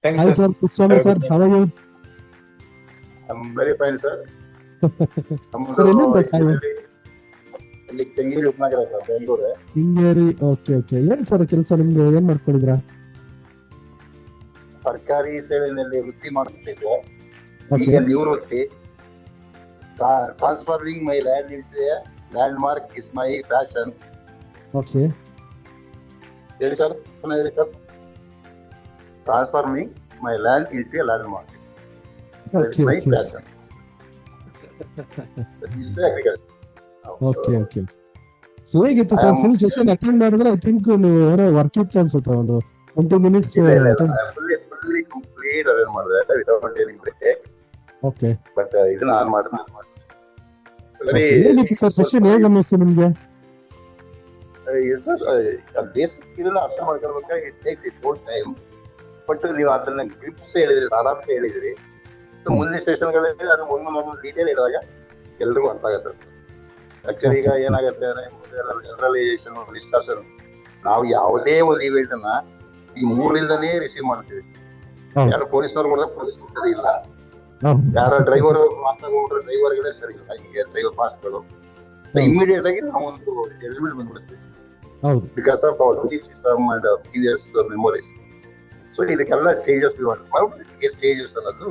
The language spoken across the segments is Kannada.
Thanks, Hi, sir. sir. Kuchami, Have a sir. good day. How are you? I'm very fine, sir. ನಮ್ದು ಸರ್ ಎಲ್ಲಿಂದ ತಾವು? ಇಲ್ಲಿ ಕೆಂಗೇರಿ ಉಪನಗರ ಸರ್, ಬೆಂಗಳೂರು. ಹಿಂಗೇರಿ. Okay okay. ಏನ್ ಸರ್ ಕೆಲಸ ನಿಮ್ದು? ಏನ್ ಮಾಡ್ಕೊಂಡಿದ್ರಾ? ಸರ್ಕಾರಿ ಸೇವೆಯಲ್ಲಿ ವೃತ್ತಿ ಮಾಡುತ್ತಿದ್ದೆ. Okay. ಈಗ ನಿವೃತ್ತಿ. Transferring my land into landmark is my passion. Okay. ಹೇಳಿ ಸರ್, ಹೇಳಿ sir. Transforming my land into landmark Okay, my okay. Passion. Okay okay. So ಹೇಗಿತ್ತು ಸರ್ ಫುಲ್ ಸೆಷನ್ ಅಟೆಂಡ್ ಮಾಡಿದ್ರೆ? ಐ ಥಿಂಕ್ ನೀವು ಏನೋ ವರ್ಕ್ ಇತ್ತು ಅನ್ಸುತ್ತೆ, ಒಂದು 20 ಮಿನಿಟ್ಸ್ ಫುಲ್ಲಿ ಕಂಪ್ಲೀಟ್ ಅರೇಂಜ್ ಮಾಡಿದೆ without any break. Okay. But ಇದನ್ನ ಆನ್ ಮಾಡಿದ್ರೆ ಹೇಗಿತ್ತು ಸರ್ ಸೆಷನ್? ಹೇಗೆ ಅನ್ನಿಸ್ತು ನಿಮ್ಗೆ? ಬೇಸಿಕ್ ಇದನ್ನ ಅರ್ಥ ಮಾಡ್ಕೊಳ್ಬೇಕಾದ್ರೆ it takes it own time. But ನೀವು ಅದನ್ನ ಗ್ರಿಪ್ಸ್ ಹೇಳಿದ್ರಿ, ಸಾರಾಂಶ ಹೇಳಿದ್ರಿ. ಮುಂದಿನ ಸೆಷನ್ಗಳಲ್ಲಿ ಅದು ಒಂದೊಂದು ಡೀಟೇಲ್ ಇರುವಾಗ ಎಲ್ರಿಗೂ ಅರ್ಥ ಆಗುತ್ತೆ. ಆಕ್ಚುಲಿ ಈಗ ಏನಾಗುತ್ತೆ ಜನರಲೈಸೇಷನ್, ಡಿಸ್ಕಷನ್, ನಾವು ಯಾವುದೇ ಒಂದು ಇವೆಂಟ್ ಅನ್ನ ಈ 3ರಿಂದನೇ ರಿಸೀವ್ ಮಾಡ್ತೀವಿ. ಯಾರು ಪೊಲೀಸ್ನವ್ರು ಕೂಡ ಪೊಲೀಸ್ ಸರಿ ಇಲ್ಲ, ಯಾರ ಡ್ರೈವರ್ ಮಾತಾಡ್ಕೊಂಡ್ರೆ ಡ್ರೈವರ್ಗಳೇ ಸರಿ ಇಲ್ಲ, ಹೀಗೆ ಡ್ರೈವರ್ ಪಾಸ್ಗಳು ಇಮಿಡಿಯೇಟ್ ಆಗಿ ನಾವೊಂದು ಎಲಿಜಿಬಲ್ ಬಂದ್ಬಿಡ್ತೀವಿ because of our system and previous memories. So ಇದಕ್ಕೆಲ್ಲ ಚೇಂಜಸ್ ಚೇಂಜಸ್ ಅನ್ನೋದು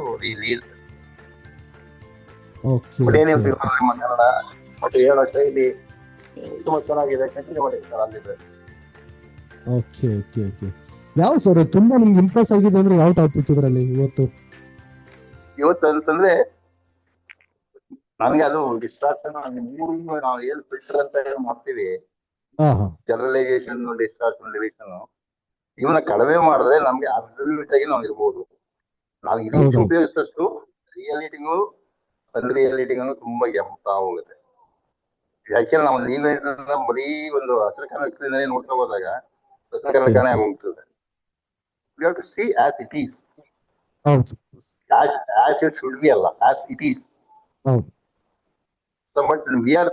ಕನ್ನಡ ಮತ್ತೆ ಹೇಳೋ ಶೈಲಿ ತುಂಬಾ ಚೆನ್ನಾಗಿದೆ. ಕಂಟಿನ್ಯೂ ಮಾಡಿರ್ತಾರೆ ಅಲ್ಲಿದೆ. Okay okay okay. ಯಾವ ಸರ್ ತುಂಬಾ ನಿಮ್ಗೆ ಇಂಪ್ರೆಸ್ ಆಗಿದೆ ಅಂದ್ರೆ ಯಾವ ಟಾಪಿಕ್ ಇದರಲ್ಲಿ ಇವತ್ತು ಅಂತಂದ್ರೆ ನನಗೆ ಅದು ಡಿಸ್ಟ್ರಾಕ್ಷನ್, ನಾವು ಏನ್ ಫಿಲ್ಟರ್ ಅಂತ ಮಾಡ್ತೀವಿ, ಜನರಲೈಸೇಷನ್, ಡಿಸ್ಟ್ರಾಕ್ಷನ್, ಡಿವಿಷನ್, ಇವನ್ನ ಕಡಿಮೆ ಮಾಡಿದ್ರೆ ನಮ್ಗೆ ಅಬ್ಸಲ್ಯೂಟ್ ಆಗಿ ನಾವು ಇರ್ಬೋದು. ನಾವು ಇದಕ್ಕೆ ಉಪಯೋಗಿಸಷ್ಟು ರಿಯಾಲಿಟಿಗೂ ಅನ್ರಿಯಾಲಿಟಿಗೂ ತುಂಬಾ ಎಮ್ತಾ ಹೋಗುತ್ತೆ. ಯಾಕೆಂದ್ರೆ ನಾವು ನೀವೇನ ಬರೀ ಒಂದು ಹಸಿರು ಕನ್ನಡದಿಂದ ನೋಡ್ತಾ ಹೋದಾಗ ಹಸಿರು ಕನ್ನಡನೇ ಆಗೋಗ್ತದೆ. We have to see as it is. As it should be ಅಲ್ಲ, as it is. So but we are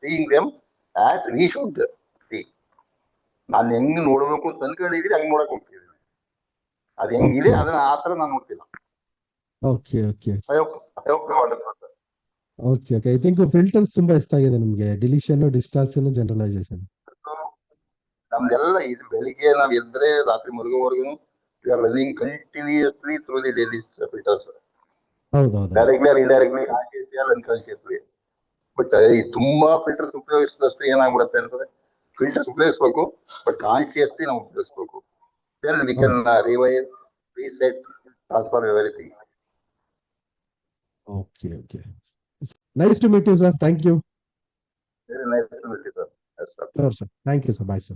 seeing them as we should see. ನಾನು ಹೆಂಗ್ ನೋಡ್ಬೇಕು ಅಂತ ಅನ್ಕೊಂಡಿದ್ರೆ ಹಂಗ್ ನೋಡಕ್ ಹೋಗ್ತಿದ್ದೀನಿ. ಅದು ಹೆಂಗಿದೆ ಅದನ್ನ ಆತರ ನಾನು ನೋಡ್ತಿಲ್ಲ. Okay okay okay okay. I think filters ತುಂಬಾ ಇಷ್ಟ ಆಗಿದೆ ನಿಮ್ಗೆ. ಡಿಲಿಷನ್, ಡಿಸ್ಟಾರ್ಷನ್, ಜನರಲೈಸೇಷನ್ ನಮ್ಗೆಲ್ಲ ಇದು ಬೆಳಿಗ್ಗೆ ನಾವ್ ಎದ್ರೆ ರಾತ್ರಿ ಮಲಗೋವರೆಗೂ running continuously through the daily filters. Directly or indirectly consciously or unconsciously. But ಈ ತುಂಬಾ ಫಿಲ್ಟರ್ಸ್ ಉಪಯೋಗಿಸಿದಷ್ಟು ಏನಾಗ್ಬಿಡುತ್ತೆ ಅಂತಂದ್ರೆ ಫಿಲ್ಟರ್ಸ್ ಉಪಯೋಗಿಸ್ಬೇಕು, ಬಟ್ ಕಾನ್ಶಿಯಸ್ಲಿ ನಾವು ಉಪಯೋಗಿಸ್ಬೇಕು. Then we can revise, reset, transform everything. Okay, okay. Nice to meet you, sir. Thank you. Very nice to meet you, sir. Sure, sir. Thank you, sir. Bye, sir.